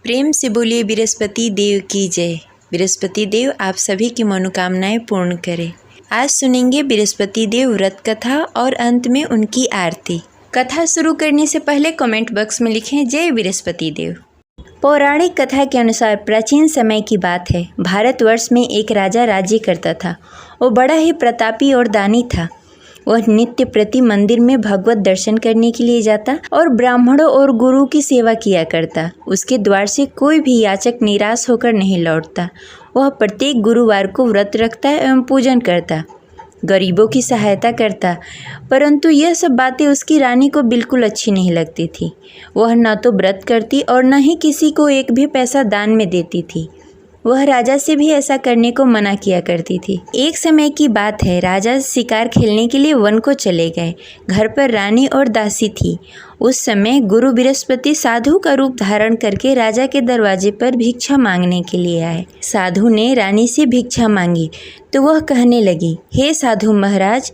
प्रेम से बोलिए बृहस्पति देव की जय। बृहस्पति देव आप सभी की मनोकामनाएं पूर्ण करें। आज सुनेंगे बृहस्पति देव व्रत कथा और अंत में उनकी आरती। कथा शुरू करने से पहले कमेंट बॉक्स में लिखें जय बृहस्पति देव। पौराणिक कथा के अनुसार प्राचीन समय की बात है। भारतवर्ष में एक राजा राज्य करता था। वो बड़ा ही प्रतापी और दानी था। वह नित्य प्रति मंदिर में भगवत दर्शन करने के लिए जाता और ब्राह्मणों और गुरु की सेवा किया करता। उसके द्वार से कोई भी याचक निराश होकर नहीं लौटता। वह प्रत्येक गुरुवार को व्रत रखता एवं पूजन करता, गरीबों की सहायता करता। परंतु यह सब बातें उसकी रानी को बिल्कुल अच्छी नहीं लगती थी। वह न तो व्रत करती और न ही किसी को एक भी पैसा दान में देती थी। वह राजा से भी ऐसा करने को मना किया करती थी। एक समय की बात है, राजा शिकार खेलने के लिए वन को चले गए। घर पर रानी और दासी थी। उस समय गुरु बृहस्पति साधु का रूप धारण करके राजा के दरवाजे पर भिक्षा मांगने के लिए आए। साधु ने रानी से भिक्षा मांगी तो वह कहने लगी, हे साधु महाराज,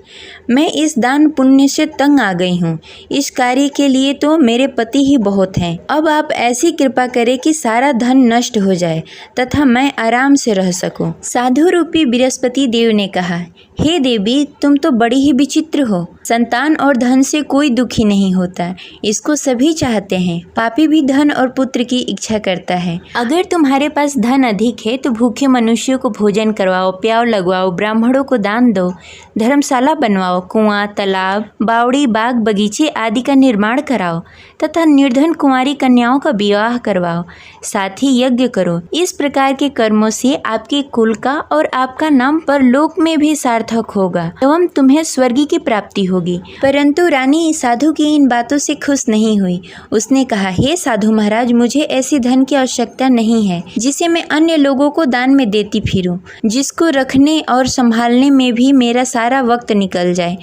मैं इस दान पुण्य से तंग आ गई हूँ। इस कार्य के लिए तो मेरे पति ही बहुत हैं। अब आप ऐसी कृपा करें कि सारा धन नष्ट हो जाए तथा मैं आराम से रह सकूं। साधु रूपी बृहस्पति देव ने कहा, हे देवी, तुम तो बड़ी ही विचित्र हो। संतान और धन से कोई दुखी नहीं होता, इसको सभी चाहते हैं। पापी भी धन और पुत्र की इच्छा करता है। अगर तुम्हारे पास धन अधिक है तो भूखे मनुष्यों को भोजन करवाओ, प्याव लगवाओ, ब्राह्मणों को दान दो, धर्मशाला बनवाओ, कुआं, तालाब, बावड़ी, बाग, बगीचे आदि का निर्माण कराओ तथा निर्धन कुंवारी कन्याओं का विवाह करवाओ। साथ ही यज्ञ करो। इस प्रकार के कर्मों से आपके कुल का और आपका नाम परलोक में भी सार्थक होगा एवं तुम्हें स्वर्ग की प्राप्ति होगी। परंतु रानी साधु की इन बातों से खुश नहीं हुई। उसने कहा, हे साधु महाराज, मुझे ऐसी धन की आवश्यकता नहीं है जिसे मैं अन्य लोगों को दान में देती फिरूं, जिसको रखने और संभालने में भी मेरा सारा वक्त निकल जाए।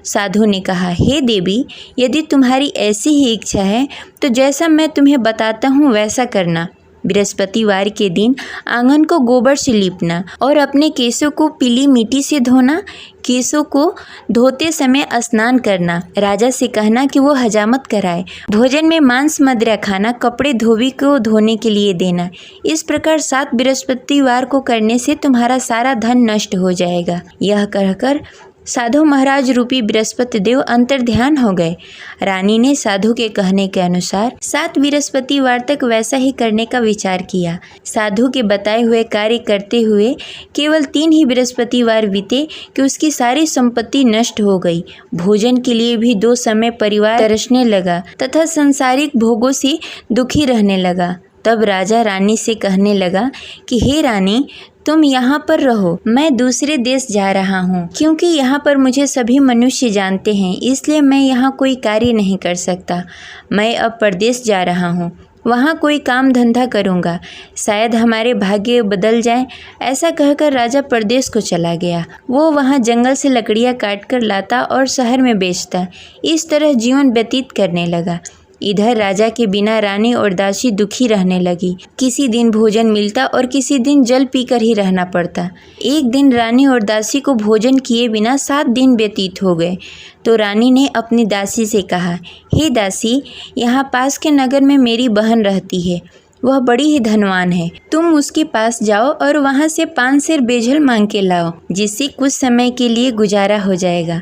साधु ने कहा, हे देवी, यदि तुम्हारी ऐसी ही इच्छा है तो जैसा मैं तुम्हें बताता हूँ वैसा करना। बृहस्पतिवार के दिन आंगन को गोबर से लीपना और अपने केशों को पीली मिट्टी से धोना। केशों को धोते समय स्नान करना। राजा से कहना कि वो हजामत कराए। भोजन में मांस मदिरा खाना। कपड़े धोबी को धोने के लिए देना। इस प्रकार 7 बृहस्पतिवार को करने से तुम्हारा सारा धन नष्ट हो जाएगा। यह कहकर साधु महाराज रूपी बृहस्पति देव अंतर्ध्यान हो गए। रानी ने साधु के कहने के अनुसार 7 बृहस्पतिवार तक वैसा ही करने का विचार किया। साधु के बताए हुए कार्य करते हुए केवल 3 ही बृहस्पतिवार बीते कि उसकी सारी संपत्ति नष्ट हो गई। भोजन के लिए भी 2 समय परिवार तरसने लगा तथा सांसारिक भोगों से दुखी रहने लगा। तब राजा रानी से कहने लगा कि हे रानी, तुम यहाँ पर रहो, मैं दूसरे देश जा रहा हूँ। क्योंकि यहाँ पर मुझे सभी मनुष्य जानते हैं, इसलिए मैं यहाँ कोई कार्य नहीं कर सकता। मैं अब परदेश जा रहा हूँ, वहाँ कोई काम धंधा करूँगा, शायद हमारे भाग्य बदल जाए। ऐसा कहकर राजा परदेश को चला गया। वो वहाँ जंगल से लकड़ियाँ काट कर लाता और शहर में बेचता। इस तरह जीवन व्यतीत करने लगा। इधर राजा के बिना रानी और दासी दुखी रहने लगी। किसी दिन भोजन मिलता और किसी दिन जल पीकर ही रहना पड़ता। एक दिन रानी और दासी को भोजन किए बिना 7 दिन व्यतीत हो गए। तो रानी ने अपनी दासी से कहा, हे दासी, यहाँ पास के नगर में मेरी बहन रहती है। वह बड़ी ही धनवान है। तुम उसके पास जाओ और वहाँ से 5 सेर बेजल मांग के लाओ, जिससे कुछ समय के लिए गुजारा हो जाएगा।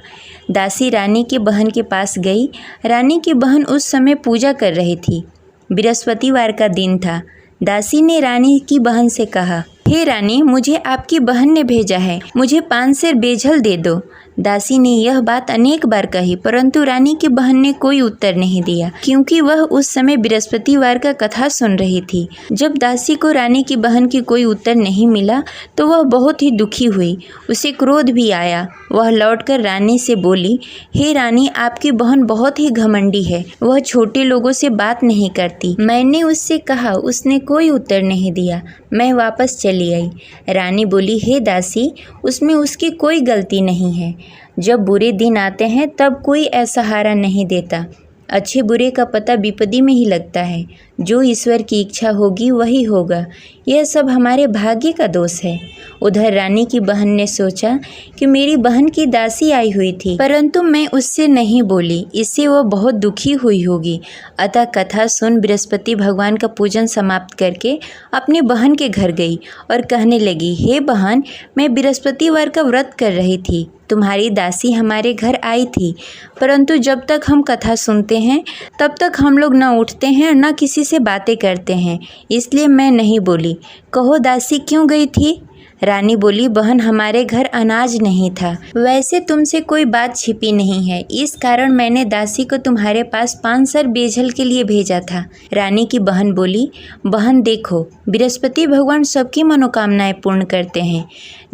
दासी रानी की बहन के पास गई। रानी की बहन उस समय पूजा कर रही थी। बृहस्पतिवार का दिन था। दासी ने रानी की बहन से कहा, हे रानी, मुझे आपकी बहन ने भेजा है, मुझे 5 सेर बेजल दे दो। दासी ने यह बात अनेक बार कही, परंतु रानी की बहन ने कोई उत्तर नहीं दिया, क्योंकि वह उस समय बृहस्पतिवार का कथा सुन रही थी। जब दासी को रानी की बहन की कोई उत्तर नहीं मिला तो वह बहुत ही दुखी हुई। उसे क्रोध भी आया। वह लौटकर रानी से बोली, हे रानी, आपकी बहन बहुत ही घमंडी है। वह छोटे लोगों से बात नहीं करती। मैंने उससे कहा, उसने कोई उत्तर नहीं दिया। मैं वापस चली आई। रानी बोली, हे दासी, उसमें उसकी कोई गलती नहीं है। जब बुरे दिन आते हैं तब कोई असहारा नहीं देता। अच्छे बुरे का पता विपत्ति में ही लगता है। जो ईश्वर की इच्छा होगी वही होगा, यह सब हमारे भाग्य का दोष है। उधर रानी की बहन ने सोचा कि मेरी बहन की दासी आई हुई थी, परंतु मैं उससे नहीं बोली, इससे वह बहुत दुखी हुई होगी। अतः कथा सुन बृहस्पति भगवान का पूजन समाप्त करके अपनी बहन के घर गई और कहने लगी, हे बहन, मैं बृहस्पतिवार का व्रत कर रही थी, तुम्हारी दासी हमारे घर आई थी, परंतु जब तक हम कथा सुनते हैं तब तक हम लोग न उठते हैं न किसी से बातें करते हैं, इसलिए मैं नहीं बोली। कहो दासी क्यों गई थी? रानी बोली, बहन, हमारे घर अनाज नहीं था। वैसे तुमसे कोई बात छिपी नहीं है, इस कारण मैंने दासी को तुम्हारे पास 5 सर बेजल के लिए भेजा था। रानी की बहन बोली, बहन देखो, बृहस्पति भगवान सबकी मनोकामनाएं पूर्ण करते हैं,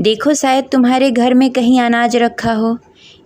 देखो शायद तुम्हारे घर में कहीं अनाज रखा हो।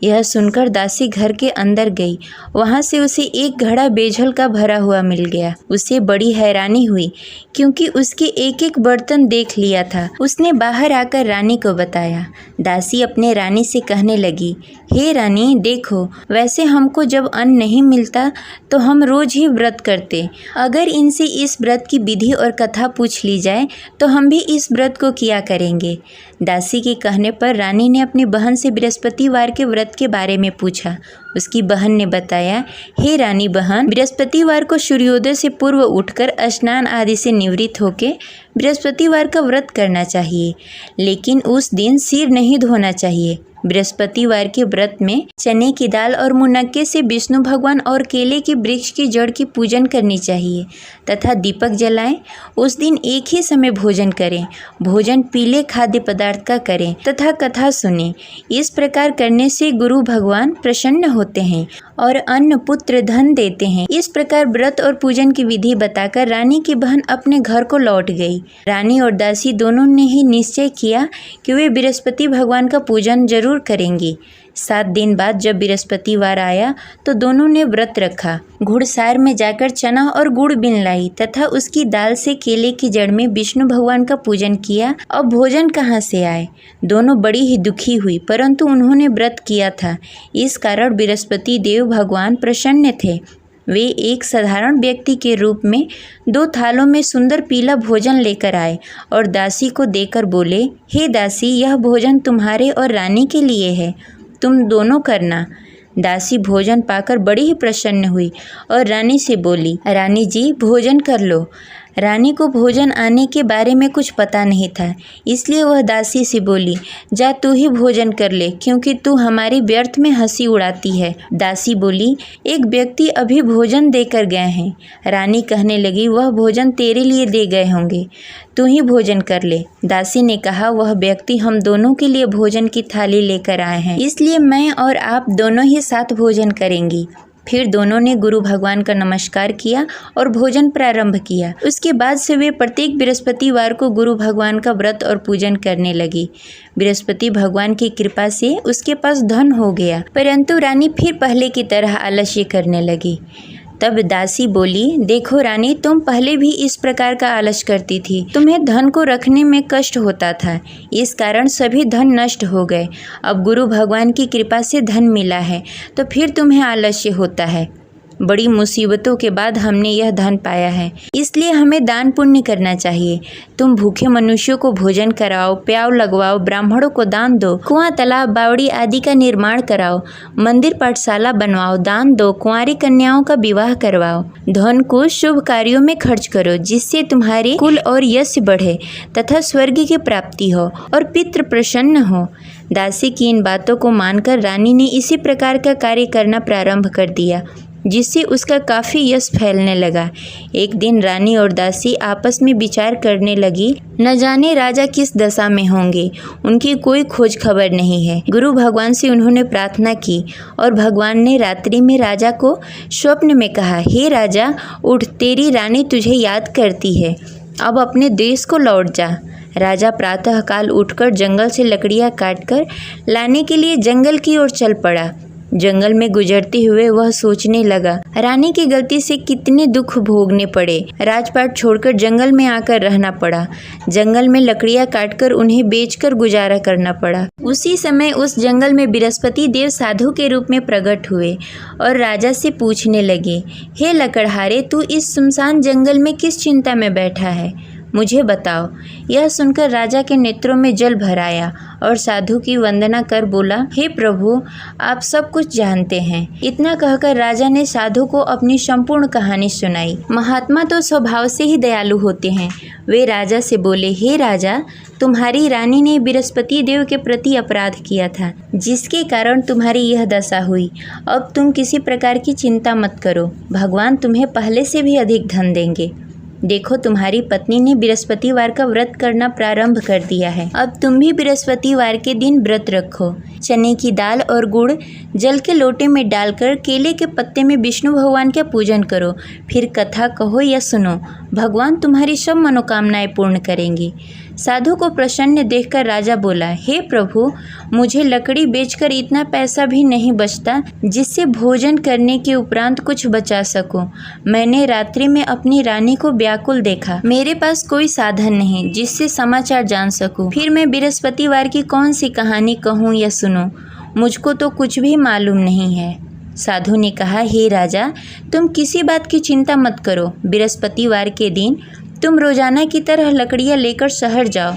यह सुनकर दासी घर के अंदर गई, वहाँ से उसे एक घड़ा बेजल का भरा हुआ मिल गया। उसे बड़ी हैरानी हुई क्योंकि उसके एक एक बर्तन देख लिया था। उसने बाहर आकर रानी को बताया। दासी अपने रानी से कहने लगी, हे रानी देखो, वैसे हमको जब अन्न नहीं मिलता तो हम रोज ही व्रत करते, अगर इनसे इस व्रत की विधि और कथा पूछ ली जाए तो हम भी इस व्रत को किया करेंगे। दासी के कहने पर रानी ने अपनी बहन से बृहस्पतिवार के व्रत के बारे में पूछा। उसकी बहन ने बताया, हे रानी बहन, बृहस्पतिवार को सूर्योदय से पूर्व उठकर स्नान आदि से निवृत्त होकर बृहस्पतिवार का व्रत करना चाहिए, लेकिन उस दिन सिर नहीं धोना चाहिए। बृहस्पतिवार के व्रत में चने की दाल और मुनक्के से विष्णु भगवान और केले के वृक्ष की जड़ की पूजन करनी चाहिए तथा दीपक जलाएं। उस दिन एक ही समय भोजन करें, भोजन पीले खाद्य पदार्थ का करें तथा कथा सुनें। इस प्रकार करने से गुरु भगवान प्रसन्न होते हैं और अन्न पुत्र धन देते हैं। इस प्रकार व्रत और पूजन की विधि बताकर रानी की बहन अपने घर को लौट गई। रानी और दासी दोनों ने ही निश्चय किया कि वे बृहस्पति भगवान का पूजन जरूर करेंगी। 7 दिन बाद जब बृहस्पतिवार आया तो दोनों ने व्रत रखा। घुड़सार में जाकर चना और गुड़ बीन लाई तथा उसकी दाल से केले की जड़ में विष्णु भगवान का पूजन किया। अब भोजन कहाँ से आए? दोनों बड़ी ही दुखी हुई, परंतु उन्होंने व्रत किया था, इस कारण बृहस्पति देव भगवान प्रसन्न थे। वे एक साधारण व्यक्ति के रूप में 2 थालों में सुंदर पीला भोजन लेकर आए और दासी को देकर बोले, हे दासी, यह भोजन तुम्हारे और रानी के लिए है, तुम दोनों करना। दासी भोजन पाकर बड़ी ही प्रसन्न हुई और रानी से बोली, रानी जी भोजन कर लो। रानी को भोजन आने के बारे में कुछ पता नहीं था, इसलिए वह दासी से बोली, जा तू ही भोजन कर ले, क्योंकि तू हमारी व्यर्थ में हंसी उड़ाती है। दासी बोली, एक व्यक्ति अभी भोजन देकर गए हैं। रानी कहने लगी, वह भोजन तेरे लिए दे गए होंगे, तू ही भोजन कर ले। दासी ने कहा, वह व्यक्ति हम दोनों के लिए भोजन की थाली लेकर आए हैं, इसलिए मैं और आप दोनों ही साथ भोजन करेंगी। फिर दोनों ने गुरु भगवान का नमस्कार किया और भोजन प्रारंभ किया। उसके बाद से वे प्रत्येक बृहस्पतिवार को गुरु भगवान का व्रत और पूजन करने लगी। बृहस्पति भगवान की कृपा से उसके पास धन हो गया, परंतु रानी फिर पहले की तरह आलस्य करने लगी। तब दासी बोली, देखो रानी, तुम पहले भी इस प्रकार का आलस करती थी, तुम्हें धन को रखने में कष्ट होता था, इस कारण सभी धन नष्ट हो गए। अब गुरु भगवान की कृपा से धन मिला है तो फिर तुम्हें आलस्य होता है। बड़ी मुसीबतों के बाद हमने यह धन पाया है, इसलिए हमें दान पुण्य करना चाहिए। तुम भूखे मनुष्यों को भोजन कराओ, प्याव लगवाओ, ब्राह्मणों को दान दो, कुआं, तालाब, बावड़ी आदि का निर्माण कराओ, मंदिर पाठशाला बनवाओ, दान दो, कुंवारी कन्याओं का विवाह करवाओ। धन को शुभ कार्यों में खर्च करो, जिससे तुम्हारे कुल और यश बढ़े तथा स्वर्ग की प्राप्ति हो और पितृ प्रसन्न हो। दासी की इन बातों को मानकर रानी ने इसी प्रकार का कार्य करना प्रारंभ कर दिया, जिससे उसका काफ़ी यश फैलने लगा। एक दिन रानी और दासी आपस में विचार करने लगी, न जाने राजा किस दशा में होंगे, उनकी कोई खोज खबर नहीं है। गुरु भगवान से उन्होंने प्रार्थना की और भगवान ने रात्रि में राजा को स्वप्न में कहा, हे राजा, उठ, तेरी रानी तुझे याद करती है, अब अपने देश को लौट जा। राजा प्रातःकाल उठकर जंगल से लकड़ियाँ काटकर लाने के लिए जंगल की ओर चल पड़ा। जंगल में गुजरते हुए वह सोचने लगा, रानी की गलती से कितने दुख भोगने पड़े। राजपाट छोड़कर जंगल में आकर रहना पड़ा। जंगल में लकड़ियां काटकर उन्हें बेचकर गुजारा करना पड़ा। उसी समय उस जंगल में बृहस्पति देव साधु के रूप में प्रकट हुए और राजा से पूछने लगे, हे लकड़हारे, तू इस सुनसान जंगल में किस चिंता में बैठा है, मुझे बताओ। यह सुनकर राजा के नेत्रों में जल भर आया और साधु की वंदना कर बोला, हे प्रभु, आप सब कुछ जानते हैं। इतना कहकर राजा ने साधु को अपनी संपूर्ण कहानी सुनाई। महात्मा तो स्वभाव से ही दयालु होते हैं। वे राजा से बोले, हे राजा, तुम्हारी रानी ने बृहस्पति देव के प्रति अपराध किया था, जिसके कारण तुम्हारी यह दशा हुई। अब तुम किसी प्रकार की चिंता मत करो, भगवान तुम्हें पहले से भी अधिक धन देंगे। देखो, तुम्हारी पत्नी ने बृहस्पतिवार का व्रत करना प्रारंभ कर दिया है। अब तुम भी बृहस्पतिवार के दिन व्रत रखो। चने की दाल और गुड़ जल के लोटे में डालकर केले के पत्ते में विष्णु भगवान का पूजन करो। फिर कथा कहो या सुनो, भगवान तुम्हारी सब मनोकामनाएं पूर्ण करेंगे। साधु को प्रसन्न देखकर राजा बोला, हे प्रभु, मुझे लकड़ी बेचकर इतना पैसा भी नहीं बचता जिससे भोजन करने के उपरांत कुछ बचा सकूं। मैंने रात्रि में अपनी रानी को व्याकुल देखा। मेरे पास कोई साधन नहीं जिससे समाचार जान सकूं। फिर मैं बृहस्पतिवार की कौन सी कहानी कहूं या सुनूं, मुझको तो कुछ भी मालूम नहीं है। साधु ने कहा, हे राजा, तुम किसी बात की चिंता मत करो। बृहस्पतिवार के दिन तुम रोजाना की तरह लकड़ियां लेकर शहर जाओ।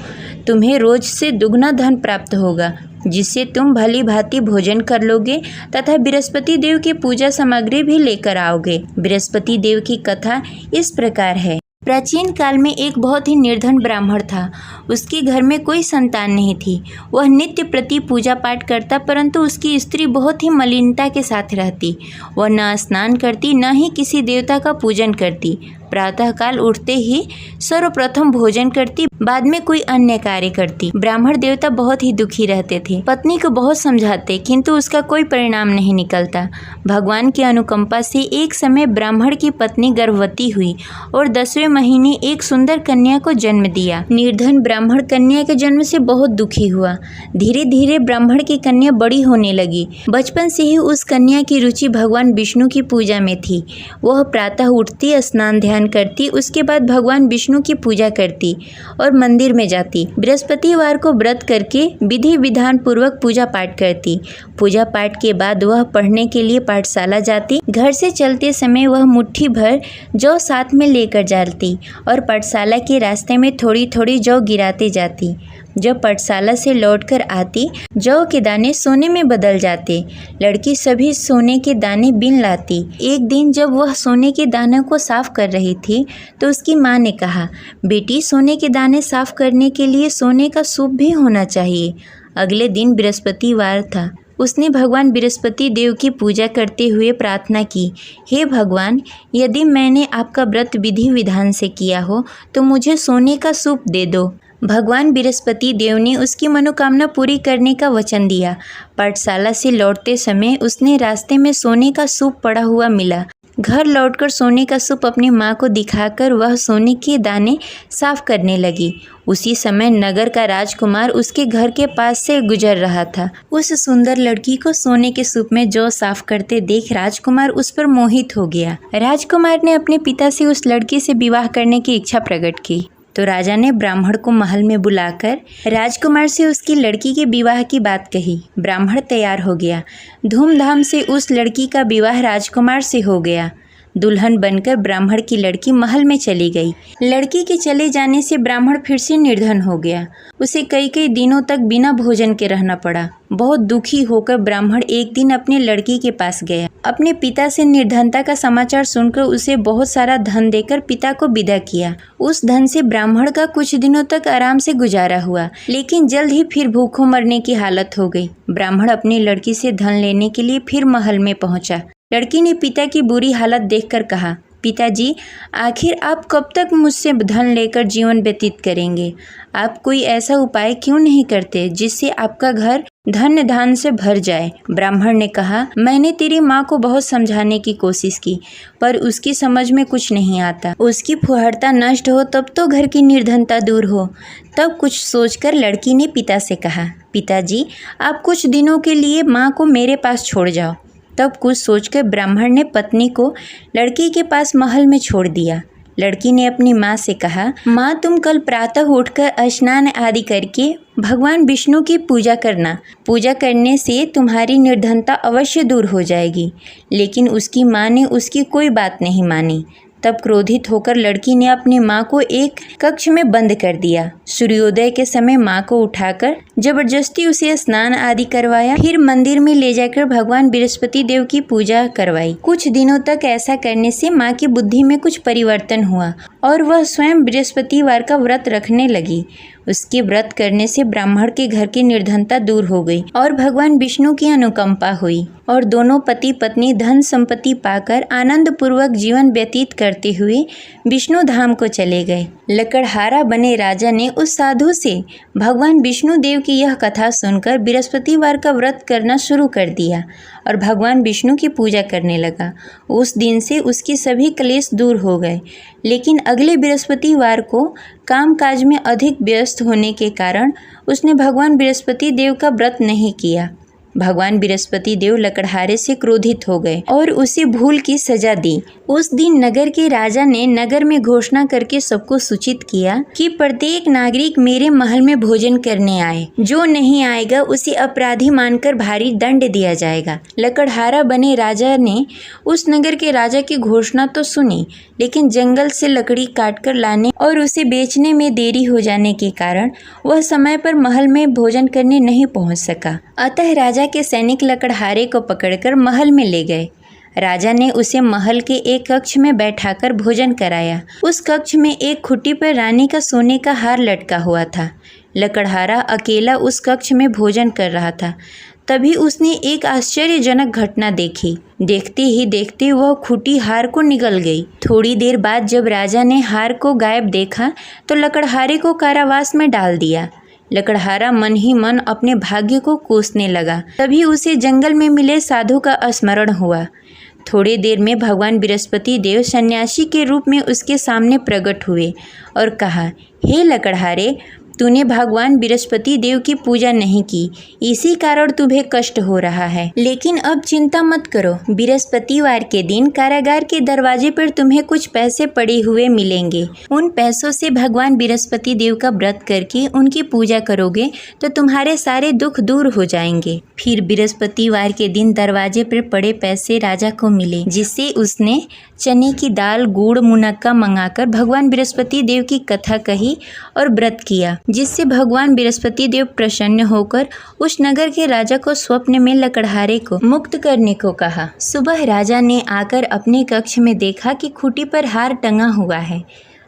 तुम्हें रोज से दुगना धन प्राप्त होगा, जिससे तुम भली भांति भोजन कर लोगे तथा बृहस्पति देव की पूजा सामग्री भी लेकर आओगे। बृहस्पति देव की कथा इस प्रकार है। प्राचीन काल में एक बहुत ही निर्धन ब्राह्मण था। उसके घर में कोई संतान नहीं थी। वह नित्य प्रति पूजा पाठ करता, परंतु उसकी स्त्री बहुत ही मलिनता के साथ रहती। वह न स्नान करती, न ही किसी देवता का पूजन करती। प्रातःकाल उठते ही सर्वप्रथम भोजन करती, बाद में कोई अन्य कार्य करती। ब्राह्मण देवता बहुत ही दुखी रहते थे। पत्नी को बहुत समझाते, किंतु उसका कोई परिणाम नहीं निकलता। भगवान की अनुकंपा से एक समय ब्राह्मण की पत्नी गर्भवती हुई और 10वें महीने एक सुंदर कन्या को जन्म दिया। निर्धन ब्राह्मण कन्या के जन्म से बहुत दुखी हुआ। धीरे धीरे ब्राह्मण की कन्या बड़ी होने लगी। बचपन से ही उस कन्या की रुचि भगवान विष्णु की पूजा में थी। वह प्रातः उठती, स्नान ध्यान करती, उसके बाद भगवान विष्णु की पूजा करती और मंदिर में जाती। बृहस्पतिवार को व्रत करके विधि विधान पूर्वक पूजा पाठ करती। पूजा पाठ के बाद वह पढ़ने के लिए पाठशाला जाती। घर से चलते समय वह मुट्ठी भर जौ साथ में लेकर जाती और पाठशाला के रास्ते में थोड़ी थोड़ी जौ गिराते जाती। जब पाठशाला से लौटकर आती, जौ के दाने सोने में बदल जाते। लड़की सभी सोने के दाने बीन लाती। एक दिन जब वह सोने के दानों को साफ कर रही थी, तो उसकी माँ ने कहा, बेटी, सोने के दाने साफ करने के लिए सोने का सूप भी होना चाहिए। अगले दिन बृहस्पतिवार था। उसने भगवान बृहस्पति देव की पूजा करते हुए प्रार्थना की, हे भगवान, यदि मैंने आपका व्रत विधि विधान से किया हो तो मुझे सोने का सूप दे दो। भगवान बृहस्पति देव ने उसकी मनोकामना पूरी करने का वचन दिया। पाठशाला से लौटते समय उसने रास्ते में सोने का सूप पड़ा हुआ मिला। घर लौटकर सोने का सूप अपनी माँ को दिखाकर वह सोने के दाने साफ करने लगी। उसी समय नगर का राजकुमार उसके घर के पास से गुजर रहा था। उस सुंदर लड़की को सोने के सूप में जौ साफ करते देख राजकुमार उस पर मोहित हो गया। राजकुमार ने अपने पिता से उस लड़की से विवाह करने की इच्छा प्रकट की। तो राजा ने ब्राह्मण को महल में बुलाकर राजकुमार से उसकी लड़की के विवाह की बात कही। ब्राह्मण तैयार हो गया। धूमधाम से उस लड़की का विवाह राजकुमार से हो गया। दुल्हन बनकर ब्राह्मण की लड़की महल में चली गई। लड़की के चले जाने से ब्राह्मण फिर से निर्धन हो गया। उसे कई कई दिनों तक बिना भोजन के रहना पड़ा। बहुत दुखी होकर ब्राह्मण एक दिन अपनी लड़की के पास गया। अपने पिता से निर्धनता का समाचार सुनकर उसे बहुत सारा धन देकर पिता को विदा किया। उस धन से ब्राह्मण का कुछ दिनों तक आराम से गुजारा हुआ, लेकिन जल्द ही फिर भूखों मरने की हालत हो गई। ब्राह्मण अपनी लड़की से धन लेने के लिए फिर महल में पहुंचा। लड़की ने पिता की बुरी हालत देखकर कहा, पिताजी, आखिर आप कब तक मुझसे धन लेकर जीवन व्यतीत करेंगे? आप कोई ऐसा उपाय क्यों नहीं करते जिससे आपका घर धन धान से भर जाए। ब्राह्मण ने कहा, मैंने तेरी माँ को बहुत समझाने की कोशिश की, पर उसकी समझ में कुछ नहीं आता। उसकी फुहरता नष्ट हो तब तो घर की निर्धनता दूर हो। तब कुछ सोचकर लड़की ने पिता से कहा, पिताजी, आप कुछ दिनों के लिए माँ को मेरे पास छोड़ जाओ। तब कुछ सोचकर ब्राह्मण ने पत्नी को लड़की के पास महल में छोड़ दिया। लड़की ने अपनी माँ से कहा, माँ, तुम कल प्रातः उठकर स्नान आदि करके भगवान विष्णु की पूजा करना। पूजा करने से तुम्हारी निर्धनता अवश्य दूर हो जाएगी। लेकिन उसकी माँ ने उसकी कोई बात नहीं मानी। तब क्रोधित होकर लड़की ने अपनी माँ को एक कक्ष में बंद कर दिया। सूर्योदय के समय माँ को उठाकर जबरदस्ती उसे स्नान आदि करवाया। फिर मंदिर में ले जाकर भगवान बृहस्पति देव की पूजा करवाई। कुछ दिनों तक ऐसा करने से माँ की बुद्धि में कुछ परिवर्तन हुआ और वह स्वयं बृहस्पतिवार का व्रत रखने लगी। उसके व्रत करने से ब्राह्मण के घर की निर्धनता दूर हो गई और भगवान विष्णु की अनुकंपा हुई और दोनों पति पत्नी धन संपत्ति पाकर आनंद पूर्वक जीवन व्यतीत करते हुए विष्णु धाम को चले गए। लकड़हारा बने राजा ने उस साधु से भगवान विष्णु देव की यह कथा सुनकर बृहस्पतिवार का व्रत करना शुरू कर दिया और भगवान विष्णु की पूजा करने लगा। उस दिन से उसके सभी क्लेश दूर हो गए। लेकिन अगले बृहस्पतिवार को कामकाज में अधिक व्यस्त होने के कारण उसने भगवान बृहस्पति देव का व्रत नहीं किया। भगवान बृहस्पति देव लकड़हारे से क्रोधित हो गए और उसे भूल की सजा दी। उस दिन नगर के राजा ने नगर में घोषणा करके सबको सूचित किया कि प्रत्येक नागरिक मेरे महल में भोजन करने आए। जो नहीं आएगा उसे अपराधी मानकर भारी दंड दिया जाएगा। लकड़हारा बने राजा ने उस नगर के राजा की घोषणा तो सुनी, लेकिन जंगल से लकड़ी काटकर लाने और उसे बेचने में देरी हो जाने के कारण वह समय पर महल में भोजन करने नहीं पहुंच सका। अतः राजा के सैनिक लकड़हारे को पकड़कर महल में ले गए। राजा ने उसे महल के एक कक्ष में बैठाकर भोजन कराया। उस कक्ष में एक खुट्टी पर रानी का सोने का हार लटका हुआ था। लकड़हारा अकेला उस कक्ष में भोजन कर रहा था। तभी उसने एक आश्चर्यजनक घटना देखी। देखते ही देखते वह खुटी हार को निगल गई। थोड़ी देर बाद जब राजा ने हार को गायब देखा तो लकड़हारे को कारावास में डाल दिया। लकड़हारा मन ही मन अपने भाग्य को कोसने लगा। तभी उसे जंगल में मिले साधु का स्मरण हुआ। थोड़ी देर में भगवान बृहस्पति देव सन्यासी के रूप में उसके सामने प्रकट हुए और कहा, हे लकड़हारे, तूने भगवान बृहस्पति देव की पूजा नहीं की, इसी कारण तुम्हें कष्ट हो रहा है। लेकिन अब चिंता मत करो, बृहस्पतिवार के दिन कारागार के दरवाजे पर तुम्हें कुछ पैसे पड़े हुए मिलेंगे। उन पैसों से भगवान बृहस्पति देव का व्रत करके उनकी पूजा करोगे तो तुम्हारे सारे दुख दूर हो जाएंगे। फिर बृहस्पतिवार के दिन दरवाजे पर पड़े पैसे राजा को मिले, जिससे उसने चने की दाल, गुड़, मुनक्का मंगाकर भगवान बृहस्पति देव की कथा कही और व्रत किया, जिससे भगवान बृहस्पति देव प्रसन्न होकर उस नगर के राजा को स्वप्न में लकड़हारे को मुक्त करने को कहा। सुबह राजा ने आकर अपने कक्ष में देखा कि खूंटी पर हार टंगा हुआ है।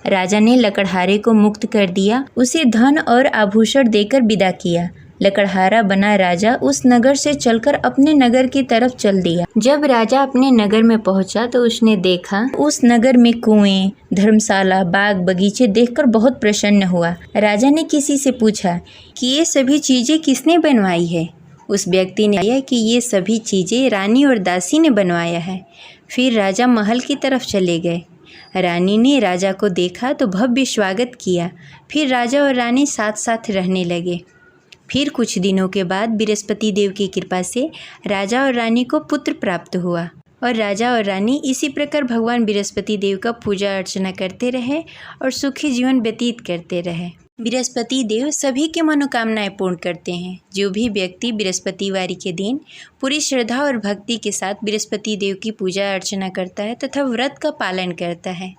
राजा ने लकड़हारे को मुक्त कर दिया, उसे धन और आभूषण देकर विदा किया। लकड़हारा बना राजा उस नगर से चलकर अपने नगर की तरफ चल दिया। जब राजा अपने नगर में पहुंचा तो उसने देखा उस नगर में कुएं, धर्मशाला, बाग बगीचे देखकर बहुत प्रसन्न हुआ। राजा ने किसी से पूछा कि ये सभी चीजें किसने बनवाई है। उस व्यक्ति ने कहा कि ये सभी चीजें रानी और दासी ने बनवाया है। फिर राजा महल की तरफ चले गए। रानी ने राजा को देखा तो भव्य स्वागत किया। फिर राजा और रानी साथ साथ रहने लगे। फिर कुछ दिनों के बाद बृहस्पति देव की कृपा से राजा और रानी को पुत्र प्राप्त हुआ और राजा और रानी इसी प्रकार भगवान बृहस्पति देव का पूजा अर्चना करते रहे और सुखी जीवन व्यतीत करते रहे। बृहस्पति देव सभी की मनोकामनाएं पूर्ण करते हैं। जो भी व्यक्ति बृहस्पतिवार के दिन पूरी श्रद्धा और भक्ति के साथ बृहस्पति देव की पूजा अर्चना करता है तथा व्रत का पालन करता है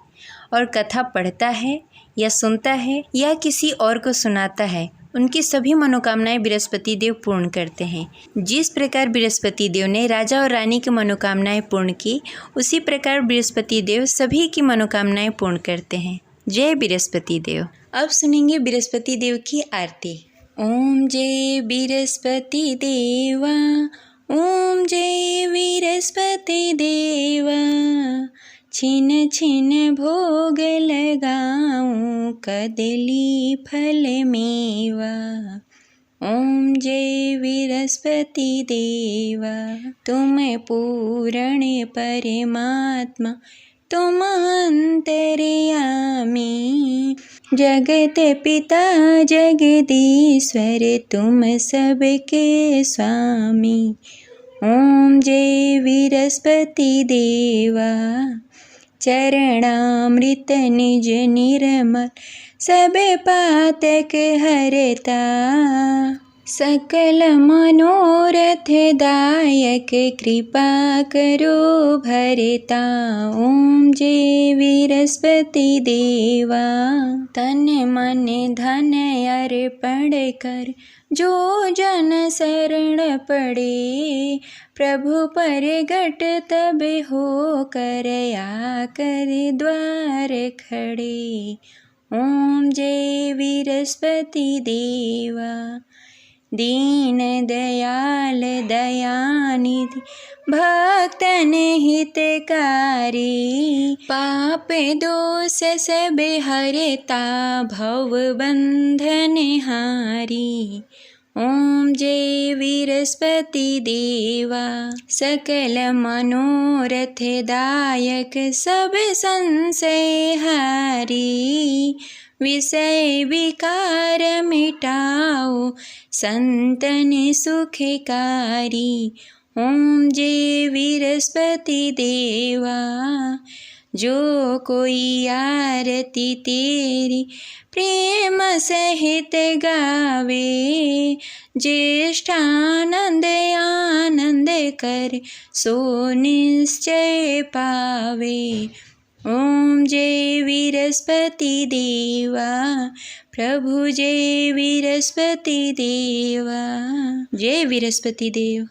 और कथा पढ़ता है या सुनता है या किसी और को सुनाता है, उनकी सभी मनोकामनाएं बृहस्पति देव पूर्ण करते हैं। जिस प्रकार बृहस्पति देव ने राजा और रानी की मनोकामनाएं पूर्ण की, उसी प्रकार बृहस्पति देव सभी की मनोकामनाएं पूर्ण करते हैं। जय बृहस्पति देव। अब सुनेंगे बृहस्पति देव की आरती। ओम जय बृहस्पति देवा, ओम जय बृहस्पति देवा, छिन छिन भोग लगाऊं कदली फल मेवा। ओम जय विरस्पति देवा, तुम पूर्ण परमात्मा, तुम अंतर्यामी, जगत पिता जगदीश्वर, तुम सबके स्वामी। ओम जय विरस्पति देवा, चरणामृत निज निर्मल, सब पातक हरता, सकल मनोरथ दायक, कृपा करो भरता। ओम जय विरस्पति देवा, तन मन धन अर्पण कर, जो जन शरण पड़े, प्रभु परगट तब हो कर, आकर द्वार खड़े। ओम जय विरस्पति देवा, दीन दयाल दयानिधि, भक्तन हितकारी, पाप दोष सब हरता, भव बंधन हारी। ओम जय विरस्पति देवा, सकल मनोरथ दायक, सब संशय हारी, विषय विकार मिटाओ, संतन सुखकारी। ओम जय विरस्पति देवा, जो कोई आरती तेरी प्रेम सहित गावे, ज्येष्ठानंद आनंद कर, सो निश्चय पावे। ओम जय विरस्पति देवा, प्रभु जय विरस्पति देवा। जय विरस्पति देव।